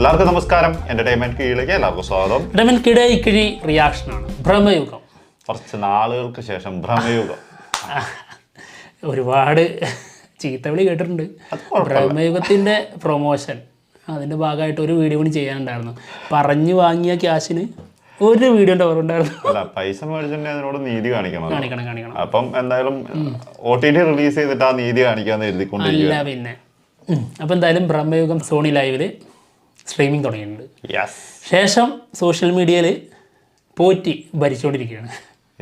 എല്ലാവർക്കും നമസ്കാരം. എന്റർടൈൻമെന്റ് കീഴിലേക്ക് എല്ലാവർക്കും സ്വാഗതം. എന്റർടൈൻമെന്റ് ഇക്കിഴി റിയാക്ഷനാണ് ഭ്രമയുഗം. കുറച്ച് നാളുകൾക്ക് ശേഷം ഭ്രമയുഗം. ഒരുപാട് ചീത്തവിളി കേട്ടിട്ടുണ്ട്. ഭ്രമയുഗത്തിൻ്റെ പ്രൊമോഷൻ അതിൻ്റെ ഭാഗമായിട്ട് ഒരു വീഡിയോ കൂടി ചെയ്യാനുണ്ടായിരുന്നു. പറഞ്ഞു വാങ്ങിയ ക്യാഷിന് ഒരു വീഡിയോൻ്റെ ഓർമ്മയുണ്ടായിരുന്നു. അല്ല, പൈസ മേടിച്ചിട്ടുണ്ടെങ്കിൽ അതിനോട് നീതി കാണിക്കണം. കാണിക്കണം. അപ്പം എന്തായാലും OTT റിലീസ് ചെയ്തിട്ട് ആ നീതി കാണിക്കാന്ന് എഴുതിക്കൊണ്ടിരിക്കുക. അല്ല പിന്നെ അപ്പം എന്തായാലും ഭ്രമയുഗം സോണി ലൈവിൽ സ്ട്രീമിംഗ് തുടങ്ങിയിട്ടുണ്ട്. ശേഷം സോഷ്യൽ മീഡിയയിൽ പോറ്റി ഭരിച്ചുകൊണ്ടിരിക്കുകയാണ്.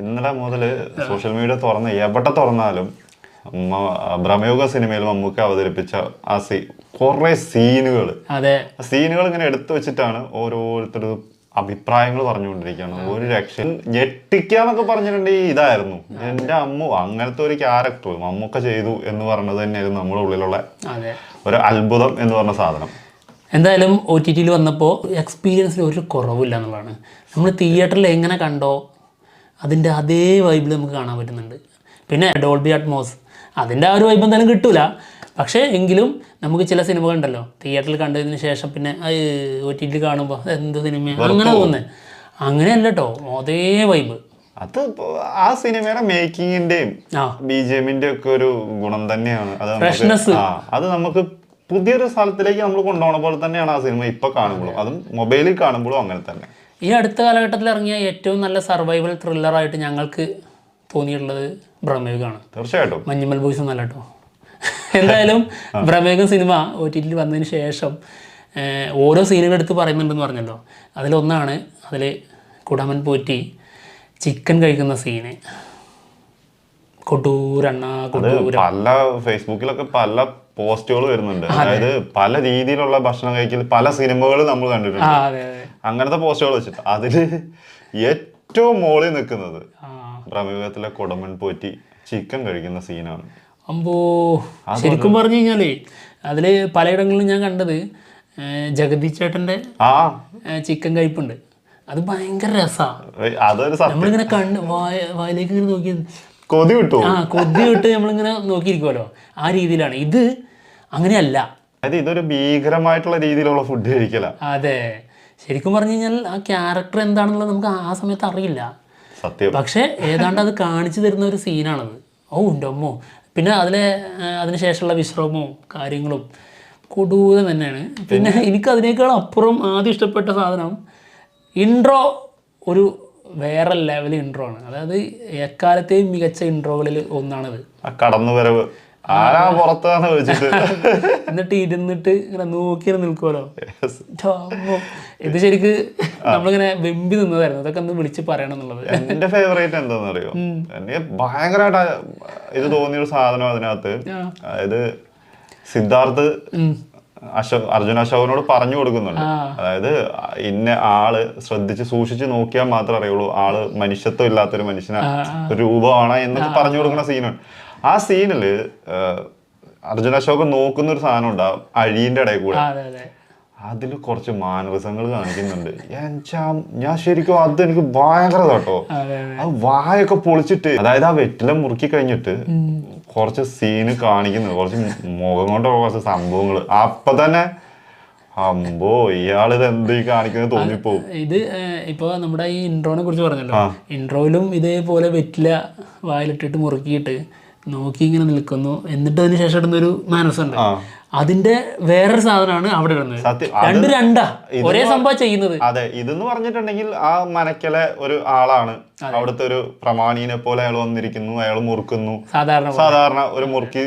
ഇന്നലെ മുതൽ സോഷ്യൽ മീഡിയ എവിടെ തുറന്നാലും ഭ്രമയുഗ സിനിമയിൽ മമ്മൂക്ക അവതരിപ്പിച്ച ആ കുറെ സീനുകൾ ഇങ്ങനെ എടുത്തു വെച്ചിട്ടാണ് ഓരോരുത്തരും അഭിപ്രായങ്ങൾ പറഞ്ഞുകൊണ്ടിരിക്കുകയാണ്. ഒരു രക്ഷ ഞെട്ടിക്കാന്നൊക്കെ പറഞ്ഞിട്ടുണ്ടെങ്കിൽ ഇതായിരുന്നു എൻ്റെ അമ്മു. അങ്ങനത്തെ ഒരു ക്യാരക്ടർ മമ്മൂക്ക ചെയ്തു എന്ന് പറഞ്ഞത് തന്നെയായിരുന്നു നമ്മുടെ ഉള്ളിലുള്ള ഒരു അത്ഭുതം എന്ന് പറഞ്ഞ സാധനം. എന്തായാലും OTT വന്നപ്പോൾ എക്സ്പീരിയൻസിൽ ഒരു കുറവില്ല എന്നുള്ളതാണ്. നമ്മൾ തിയേറ്ററിൽ എങ്ങനെ കണ്ടോ അതിൻ്റെ അതേ വൈബിൽ നമുക്ക് കാണാൻ പറ്റുന്നുണ്ട്. പിന്നെ ഡോൾബി അറ്റ്മോസ് അതിൻ്റെ ആ ഒരു വൈബ് എന്തായാലും കിട്ടില്ല. പക്ഷേ എങ്കിലും നമുക്ക് ചില സിനിമകളുണ്ടല്ലോ തിയേറ്ററിൽ കണ്ടതിന് ശേഷം പിന്നെ OTT കാണുമ്പോൾ എന്ത് സിനിമയാണ് അങ്ങനെ തോന്നുന്നത്. അങ്ങനെയല്ല കേട്ടോ, അതേ വൈബ്. അത് ആ സിനിമയുടെ മേക്കിങ്ങിന്റെയും BGMന്റെ ഒക്കെ ഒരു ഗുണം തന്നെയാണ്. അത് നമുക്ക് പുതിയൊരു സ്ഥലത്തിലേക്ക് നമ്മൾ കൊണ്ടുപോകുന്ന പോലെ തന്നെയാണ് ആ സിനിമ ഇപ്പൊ കാണുമ്പോഴും, അതും മൊബൈലിൽ കാണുമ്പോഴും അങ്ങനെ തന്നെ. ഈ അടുത്ത കാലഘട്ടത്തിൽ ഇറങ്ങിയ ഏറ്റവും നല്ല സർവൈവൽ ത്രില്ലറായിട്ട് ഞങ്ങൾക്ക് തോന്നിയിട്ടുള്ളത് ഭ്രമയുഗമാണ്. തീർച്ചയായിട്ടും. മഞ്ഞുമൽ ബോയ്സ് ഒന്നല്ല കേട്ടോ. എന്തായാലും ഭ്രമയുഗം സിനിമ OTT വന്നതിന് ശേഷം ഓരോ സീനുകൾ എടുത്ത് പറയുന്നുണ്ടെന്ന് പറഞ്ഞല്ലോ. അതിലൊന്നാണ് അതിൽ കുടമൻ പോറ്റി ചിക്കൻ കഴിക്കുന്ന സീന്. പല ഫേസ്ബുക്കിലൊക്കെ പല പോസ്റ്റുകൾ വരുന്നുണ്ട്. അതായത് പല രീതിയിലുള്ള ഭക്ഷണം കഴിക്കൽ പല സിനിമകൾ നമ്മൾ കണ്ടിട്ടുണ്ട്. അങ്ങനത്തെ പോസ്റ്റുകൾ വെച്ചിട്ട് അതില് ഏറ്റവും മോളിൽ നിൽക്കുന്നത് ഭ്രമയുഗത്തിലെ കുടമൻ പോറ്റി ചിക്കൻ കഴിക്കുന്ന സീനാണ്. അമ്പോ, ശരിക്കും പറഞ്ഞു കഴിഞ്ഞാലേ അതില് പലയിടങ്ങളിലും ഞാൻ കണ്ടത് ജഗദീഷ് ചേട്ടന്റെ ചിക്കൻ കഴിപ്പുണ്ട്. അത് ഭയങ്കര രസമാണ്. നമ്മളിങ്ങനെ കണ്ട് വായിലേക്ക് ഇങ്ങനെ നോക്കി കൊതി വിട്ട് നമ്മളിങ്ങനെ നോക്കിയിരിക്കുമല്ലോ, ആ രീതിയിലാണ്. ഇത് അങ്ങനെയല്ല. ഇതൊരു ഭീകരമായിട്ടുള്ള രീതിയിലുള്ള ഫുഡ് കഴിക്കല. അതെ, ശരിക്കും പറഞ്ഞു കഴിഞ്ഞാൽ ആ ക്യാരക്ടർ എന്താണെന്നുള്ളത് നമുക്ക് ആ സമയത്ത് അറിയില്ല. സത്യം. പക്ഷെ ഏതാണ്ട് അത് കാണിച്ചു തരുന്ന ഒരു സീനാണത്. എൻ്റെ അമ്മോ. പിന്നെ അതിനുശേഷമുള്ള വിശ്രമവും കാര്യങ്ങളും കൊടൂരം തന്നെയാണ്. പിന്നെ എനിക്ക് അതിനേക്കാൾ അപ്പുറം ആദ്യം ഇഷ്ടപ്പെട്ട സാധനം ഇൻട്രോ. ഒരു വേറെ ലെവൽ ഇൻട്രോ ആണ്. അതായത് എക്കാലത്തെയും മികച്ച ഇൻട്രോകളിൽ ഒന്നാണത്. കടന്നുവരവ് എന്നിട്ട് ഇരുന്നിട്ട് ഇങ്ങനെ നോക്കി നിൽക്കുമല്ലോ. ഇത് ശരിക്ക് നമ്മളിങ്ങനെ വെമ്പി നിന്നതായിരുന്നു. അതൊക്കെ ഒന്ന് വിളിച്ച് പറയണം എന്നുള്ളത്. എന്റെ ഫേവറേറ്റ് എന്താണെന്ന് അറിയോ, എനിക്ക് ഭയങ്കരമായിട്ട് ഇത് തോന്നിയൊരു സാധനം അതിനകത്ത്, അതായത് സിദ്ധാർത്ഥ് അർജുന അശോകനോട് പറഞ്ഞു കൊടുക്കുന്നുണ്ട്. അതായത് ഇന്ന ആള് ശ്രദ്ധിച്ച് സൂക്ഷിച്ച് നോക്കിയാൽ മാത്രമേ അറിയുള്ളൂ ആള് മനുഷ്യത്വം ഇല്ലാത്തൊരു രൂപമാണ് എന്നൊക്കെ പറഞ്ഞു കൊടുക്കുന്ന സീനാണ്. ആ സീനില് അർജുന അശോകൻ നോക്കുന്ന ഒരു സാധനം ഉണ്ടാവും അഴീന്റെ ഇടയിൽ കൂടെ. അതിൽ കുറച്ച് മാനറിസങ്ങൾ കാണിക്കുന്നുണ്ട്. ഞാൻ ശരിക്കും അതെനിക്ക് ഭയങ്കര കേട്ടോ. അത് വായൊക്കെ പൊളിച്ചിട്ട്, അതായത് ആ വെറ്റില മുറുക്കി കഴിഞ്ഞിട്ട് കുറച്ച് സീന് കാണിക്കുന്നത്, കുറച്ച് മുഖം കൊണ്ടൊക്കെ കുറച്ച് സംഭവങ്ങള് അപ്പൊ തന്നെ അമ്പോ ഇയാളിത് എന്ത് കാണിക്കുന്നത് തോന്നിപ്പോവും. ഇത് ഇപ്പൊ നമ്മുടെ ഈ ഇൻട്രോനെ കുറിച്ച് പറഞ്ഞല്ലോ. ഇൻട്രോയിലും ഇതേപോലെ വെറ്റില വായിലിട്ടിട്ട് മുറുക്കിയിട്ട് നോക്കി ഇങ്ങനെ നിൽക്കുന്നു. എന്നിട്ട് അതിന് ശേഷം ഇടുന്നൊരു മാനസുണ്ട്. അതിന്റെ വേറൊരു സാധനമാണ് അവിടെ ഇടുന്നത്. രണ്ടാ ഒരേ സംഭവം ചെയ്യുന്നത്. അതെ, ഇതെന്ന് പറഞ്ഞിട്ടുണ്ടെങ്കിൽ ആ മനക്കലെ ഒരു ആളാണ്, അവിടുത്തെ ഒരു പ്രമാണീനെ പോലെ അയാൾ വന്നിരിക്കുന്നു, അയാൾ മുറുക്കുന്നു, സാധാരണ ഒരു മുറുക്കി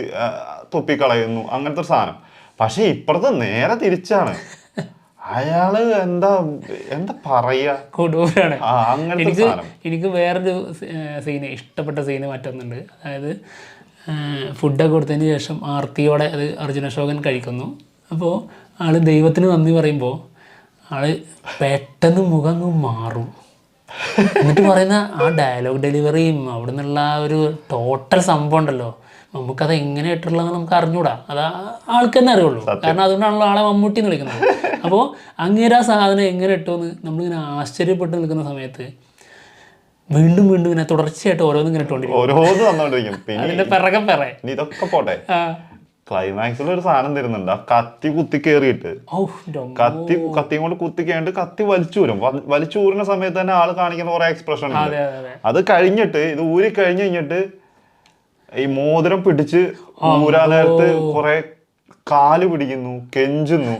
തുപ്പിക്കളയുന്നു, അങ്ങനത്തെ ഒരു സാധനം. പക്ഷെ ഇപ്പുറത്ത് നേരെ തിരിച്ചാണ്. അയാള് എന്താ പറയാ, കൊടൂരാണ്. അങ്ങനത്തെ എനിക്ക് വേറൊരു സീന് ഇഷ്ടപ്പെട്ട സീന് മറ്റൊന്നുണ്ട്. അതായത് ഫുഡൊക്കെ കൊടുത്തതിന് ശേഷം ആർത്തിയോടെ അത് അർജുന അശോകൻ കഴിക്കുന്നു. അപ്പോൾ ആള് ദൈവത്തിന് നന്ദി പറയുമ്പോൾ ആള് പെട്ടെന്ന് മുഖം മാറും. എന്നിട്ട് പറയുന്ന ആ ഡയലോഗ് ഡെലിവറിയും അവിടെ നിന്നുള്ള ആ ഒരു ടോട്ടൽ സംഭവം ഉണ്ടല്ലോ, നമുക്കത് എങ്ങനെ ഇട്ടുള്ളതെന്ന് നമുക്ക് അറിഞ്ഞൂടാ. അത് ആൾക്ക് തന്നെ അറിയുള്ളൂ. കാരണം അതുകൊണ്ടാണല്ലോ ആളെ മമ്മൂട്ടി എന്ന് വിളിക്കുന്നത്. അപ്പോൾ അങ്ങനെ ആ സാധനം എങ്ങനെ ഇട്ടുമെന്ന് നമ്മളിങ്ങനെ ആശ്ചര്യപ്പെട്ട് നിൽക്കുന്ന സമയത്ത് വീണ്ടും ഇങ്ങനെ തുടർച്ചയായിട്ട് ഓരോന്നും ഇങ്ങനെ ഇട്ടുകൊണ്ടിരിക്കും. ഇതൊക്കെ പോട്ടെ, ക്ലൈമാക്സിൽ ഒരു സാധനം തരുന്നുണ്ട്, ആ കത്തി കുത്തി കയറിയിട്ട് കത്തിയും കൊണ്ട് കുത്തി കയറിയിട്ട് കത്തി വലിച്ചൂരും. വലിച്ചൂരുന്ന സമയത്ത് തന്നെ ആള് കാണിക്കുന്ന കുറെ എക്സ്പ്രഷൻ ഉണ്ട്. അത് കഴിഞ്ഞിട്ട് ഇത് ഊരി കഴിഞ്ഞിട്ട് ഈ മോതിരം പിടിച്ച് ഊരാ നേരത്ത് കുറെ കാല് പിടിക്കുന്നു, കെഞ്ചുന്നു.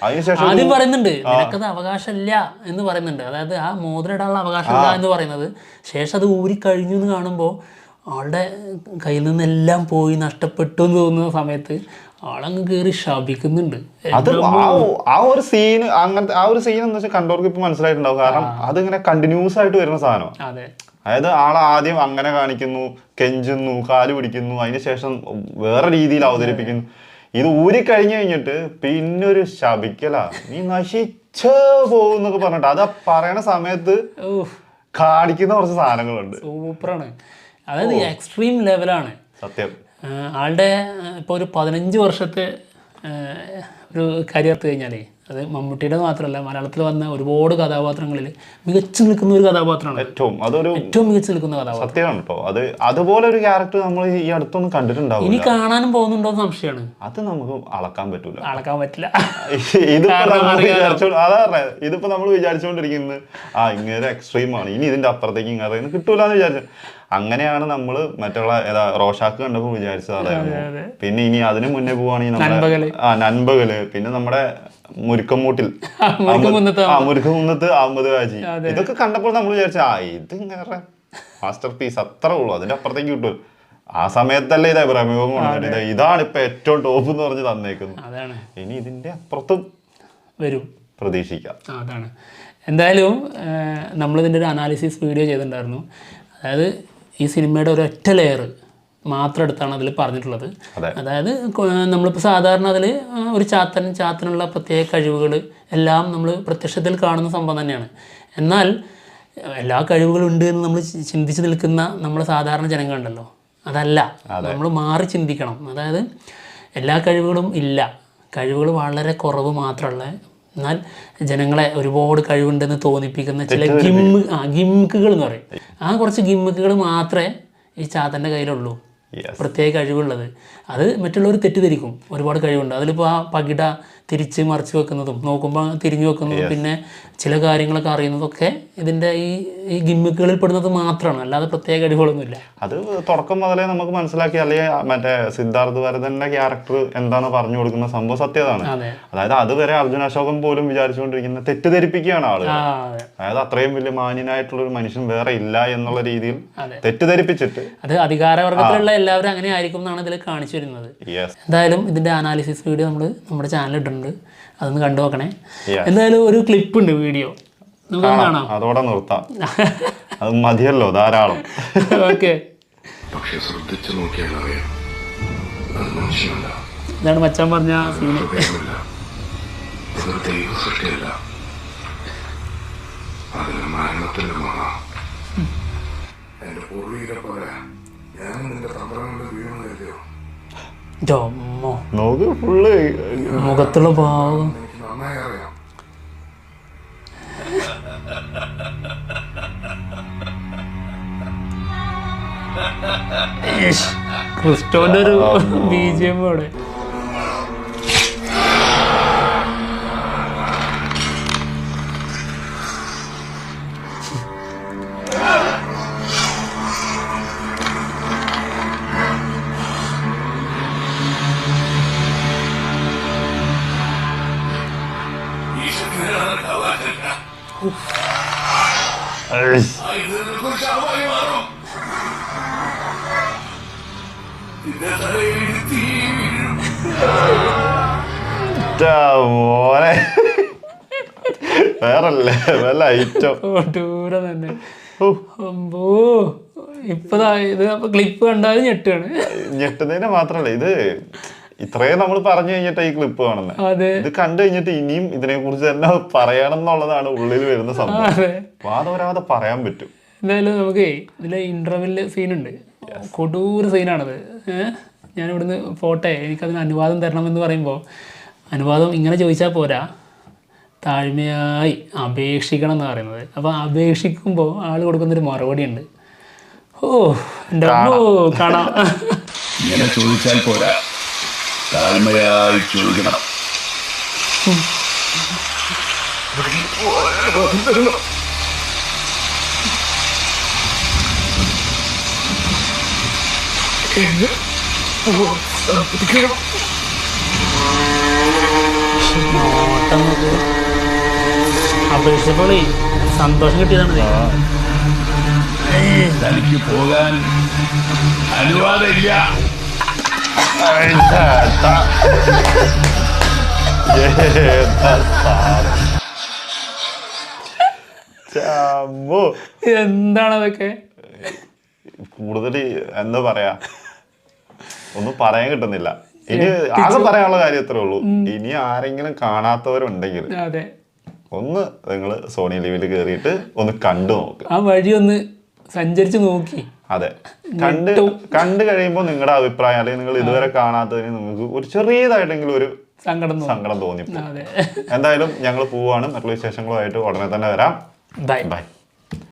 അതിനുശേഷം ആദ്യം പറയുന്നുണ്ട് നിനക്കത് അവകാശമില്ല എന്ന് പറയുന്നുണ്ട്, അതായത് ആ മോതിരം ഇടാനുള്ള അവകാശമില്ല എന്ന് പറയുന്നത്. ശേഷം അത് ഊരി കഴിഞ്ഞു എന്ന് കാണുമ്പോൾ ആളുടെ കയ്യിൽ നിന്നെല്ലാം പോയി നഷ്ടപ്പെട്ടു എന്ന് തോന്നുന്ന സമയത്ത് ആളങ്ങ് കയറി ശപിക്കുന്നുണ്ട്. അത് ആ ഒരു സീൻ, അങ്ങനത്തെ ആ ഒരു സീൻ എന്ന് വെച്ചാൽ കണ്ടവർക്ക് ഇപ്പൊ മനസ്സിലായിട്ടുണ്ടാവും. കാരണം അതിങ്ങനെ കണ്ടിന്യൂസ് ആയിട്ട് വരുന്ന സാധനം. അതായത് ആളെ ആദ്യം അങ്ങനെ കാണിക്കുന്നു, കെഞ്ചുന്നു, കാല് പിടിക്കുന്നു, അതിനുശേഷം വേറെ രീതിയിൽ അവതരിപ്പിക്കുന്നു. ഇത് ഊരിക്കഴിഞ്ഞു കഴിഞ്ഞിട്ട് പിന്നെ ഒരു ശപിക്കലാ, നീ നശിച്ചു പോകുന്നൊക്കെ പറഞ്ഞിട്ട് അത് പറയണ സമയത്ത് കാണിക്കുന്ന കുറച്ച് സാധനങ്ങളുണ്ട്. സൂപ്പറാണ്, അതായത് എക്സ്ട്രീം ലെവലാണ് സത്യം. ആളുടെ ഇപ്പോൾ ഒരു 15 വർഷത്തെ ഒരു കരിയർ കഴിഞ്ഞാലേ അത് മമ്മൂട്ടിയുടെ മാത്രമല്ല, മലയാളത്തിൽ വന്ന ഒരുപാട് കഥാപാത്രങ്ങളിൽ മികച്ചു നിൽക്കുന്ന ഒരു കഥാപാത്രമാണ്. ഏറ്റവും മികച്ചു നിൽക്കുന്ന കഥാപാത്രം സത്യമാണ് കേട്ടോ. അതുപോലെ ഒരു ക്യാരക്ടർ നമ്മൾ ഈ അടുത്തൊന്നും കണ്ടിട്ടുണ്ടാവും. ഇനി കാണാനും പോകുന്നുണ്ടോ എന്ന് സംശയമാണ്. അത് നമുക്ക് അളക്കാൻ പറ്റില്ല. ഇതിപ്പോ നമ്മൾ വിചാരിച്ചുകൊണ്ടിരിക്കുന്നത് ഇങ്ങനെ എക്സ്ട്രീം ആണ്, ഇനി ഇതിന്റെ അപ്പുറത്തേക്ക് ഇങ്ങനെ കിട്ടൂല എന്ന് വിചാരിച്ചു. അങ്ങനെയാണ് നമ്മള് മറ്റുള്ള റോഷാക്ക് കണ്ടപ്പോൾ വിചാരിച്ചത്. പിന്നെ ഇനി അതിന് മുന്നേ പോവാണെങ്കിൽ നൻപകല്, പിന്നെ നമ്മുടെ മുരുക്കമ്മൂട്ടിൽ മുരുക്കമുന്നത്ത് അഹമ്മദ് ഹാജി, ഇതൊക്കെ കണ്ടപ്പോൾ നമ്മൾ വിചാരിച്ച ഇത് ഇങ്ങനെ മാസ്റ്റർ പീസ് അത്രേ ഉള്ളൂ, അതിന്റെ അപ്പുറത്തേക്ക് കിട്ടും. ആ സമയത്തല്ലേ ഇത് പ്രമുഖം കൊണ്ടിട്ട് ഇതാണ് ഇപ്പൊ ഏറ്റവും ടോപ്പ് എന്ന് പറഞ്ഞ് തന്നേക്കുന്നത്. ഇനി ഇതിന്റെ അപ്പുറത്തും വരും പ്രതീക്ഷിക്കാം. അതാണ് എന്തായാലും നമ്മളിതിൻ്റെ ഒരു അനാലിസിസ് വീഡിയോ ചെയ്തിട്ടുണ്ടായിരുന്നു. അതായത് ഈ സിനിമയുടെ ഒരൊറ്റ ലെയർ മാത്രം എടുത്താണ് അതിൽ പറഞ്ഞിട്ടുള്ളത്. അതായത് നമ്മളിപ്പോൾ സാധാരണ അതിൽ ഒരു ചാത്തനുള്ള പ്രത്യേക കഴിവുകൾ എല്ലാം നമ്മൾ പ്രത്യക്ഷത്തിൽ കാണുന്ന സംഭവം തന്നെയാണ്. എന്നാൽ എല്ലാ കഴിവുകളും ഉണ്ട് എന്ന് നമ്മൾ ചിന്തിച്ച് നിൽക്കുന്ന നമ്മൾ സാധാരണ ജനങ്ങളുണ്ടല്ലോ, അതല്ല, നമ്മൾ മാറി ചിന്തിക്കണം. അതായത് എല്ലാ കഴിവുകളും ഇല്ല, കഴിവുകൾ വളരെ കുറവ് മാത്രമുള്ള, എന്നാൽ ജനങ്ങളെ ഒരുപാട് കഴിവുണ്ടെന്ന് തോന്നിപ്പിക്കുന്ന ചില ഗിമ്മിക്കുകൾ എന്ന് പറയും. ആ കുറച്ച് ഗിമ്മിക്കുകൾ മാത്രമേ ഈ ചാത്തൻ്റെ കയ്യിലുള്ളൂ, പ്രത്യേക കഴിവുള്ളത്. അത് മറ്റുള്ളവർ തെറ്റിദ്ധരിക്കും ഒരുപാട് കഴിവുണ്ട്. അതിലിപ്പോൾ ആ പകിട തിരിച്ച് മറിച്ച് വെക്കുന്നതും നോക്കുമ്പോൾ തിരിഞ്ഞു വെക്കുന്നതും പിന്നെ ചില കാര്യങ്ങളൊക്കെ അറിയുന്നതൊക്കെ ഇതിൻ്റെ ഈ ഗിമ്മിക്കുകളിൽ പെടുന്നത് മാത്രമാണ്, അല്ലാതെ പ്രത്യേക കഴിവുകളൊന്നുമില്ല. അത് തുടക്കം മുതലേ നമുക്ക് മനസ്സിലാക്കി, അല്ലെങ്കിൽ മറ്റേ സിദ്ധാർത്ഥ് ഭരതന്റെ ക്യാരക്ടർ എന്താണ് പറഞ്ഞു കൊടുക്കുന്ന സംഭവം സത്യതാണ്. അതായത് അതുവരെ അർജുൻ അശോകൻ പോലും വിചാരിച്ചുകൊണ്ടിരിക്കുന്ന തെറ്റിദ്ധരിപ്പിക്കുകയാണ് ആളുകൾ. അതായത് അത്രയും വലിയ മാന്യനായിട്ടുള്ള ഒരു മനുഷ്യൻ വേറെ ഇല്ല എന്നുള്ള രീതിയിൽ തെറ്റിദ്ധരിപ്പിച്ചിട്ട് അത് അധികാരവർഗത്തിലുള്ള എല്ലാവരും അങ്ങനെ ആയിരിക്കും എന്നാണ് ഇതിൽ കാണിച്ചു വരുന്നത്. എന്തായാലും ഇതിന്റെ അനാലിസിസ് വീഡിയോ നമ്മുടെ ചാനലിൽ ഇട്ടിട്ടുണ്ട്, അതൊന്ന് കണ്ടു നോക്കണേ. എന്തായാലും ഒരു ക്ലിപ്പ് ഉണ്ട് വീഡിയോ, നമുക്ക് കാണാം. അതോടെ നിർത്താം, അത് മതിയല്ലോ, ധാരാളം. ഓക്കെ, ഇതാണ് മച്ചാൻ പറഞ്ഞ സീന്. മുഖത്തുള്ള ഭാവം ക്രിസ്റ്റോന്റെ ഒരു BGM അവിടെ. മോനെ വേറല്ലേ വല്ല ഐറ്റം ദൂരം തന്നെ. ഇപ്പതാ ഇത് ക്ലിപ്പ് കണ്ടാലും ഞെട്ടാണ്. ഞെട്ടുന്നതിന് മാത്രല്ല, ഇത് ഇത്രയും നമ്മൾ പറഞ്ഞു കഴിഞ്ഞിട്ട് ഈ ക്ലിപ്പ് കാണുന്നത്. ഇത് കണ്ടു കഴിഞ്ഞിട്ട് ഇനിയും ഇതിനെ കുറിച്ച് തന്നെ പറയണം എന്നുള്ളതാണ് ഉള്ളിൽ വരുന്ന സംഭവം. വാദവരാതെ പറയാൻ പറ്റും. എന്തായാലും നമുക്ക് ഇതിലെ ഇന്റർവെല്ല് സീനുണ്ട്, കൊടൂര സീനാണത്. ഞാനിവിടുന്ന് പോട്ടെ, എനിക്കതിന് അനുവാദം തരണമെന്ന് പറയുമ്പോൾ അനുവാദം ഇങ്ങനെ ചോദിച്ചാൽ പോരാ, താഴ്മയായി അപേക്ഷിക്കണം എന്ന് പറയുന്നത്. അപ്പോൾ അപേക്ഷിക്കുമ്പോൾ ആൾ കൊടുക്കുന്നൊരു മറുപടി ഉണ്ട്. ഓ എൻ്റെ കാണാം. ഇങ്ങനെ ചോദിച്ചാൽ പോരാ, താഴ്മയായി ചോദിക്കണം. അപേക്ഷിച്ചപ്പോളേ സന്തോഷം കിട്ടിയതാണ്. തനിക്ക് പോകാൻ അനുവാദമില്ല. എന്താണ് അതൊക്കെ? കൂടുതൽ എന്താ പറയാ, ഒന്നും പറയാൻ കിട്ടുന്നില്ല. ഇനി ആകെ പറയാനുള്ള കാര്യം ഇത്രേ ഉള്ളൂ. ഇനി ആരെങ്കിലും കാണാത്തവരുണ്ടെങ്കിൽ ഒന്ന് നിങ്ങൾ സോണി ലിവിൽ കയറിയിട്ട് ഒന്ന് കണ്ടു നോക്ക്. ആ വഴി ഒന്ന് സഞ്ചരിച്ച് നോക്കി. അതെ, കണ്ടു കഴിയുമ്പോൾ നിങ്ങളുടെ അഭിപ്രായം, അല്ലെങ്കിൽ നിങ്ങൾ ഇതുവരെ കാണാത്തതിന് നിങ്ങൾക്ക് ഒരു ചെറിയതായിട്ടെങ്കിലും ഒരു സങ്കടം തോന്നി. എന്തായാലും ഞങ്ങൾ പോവാണ്. മറ്റുള്ള വിശേഷങ്ങളുമായിട്ട് ഉടനെ തന്നെ വരാം. ബൈ.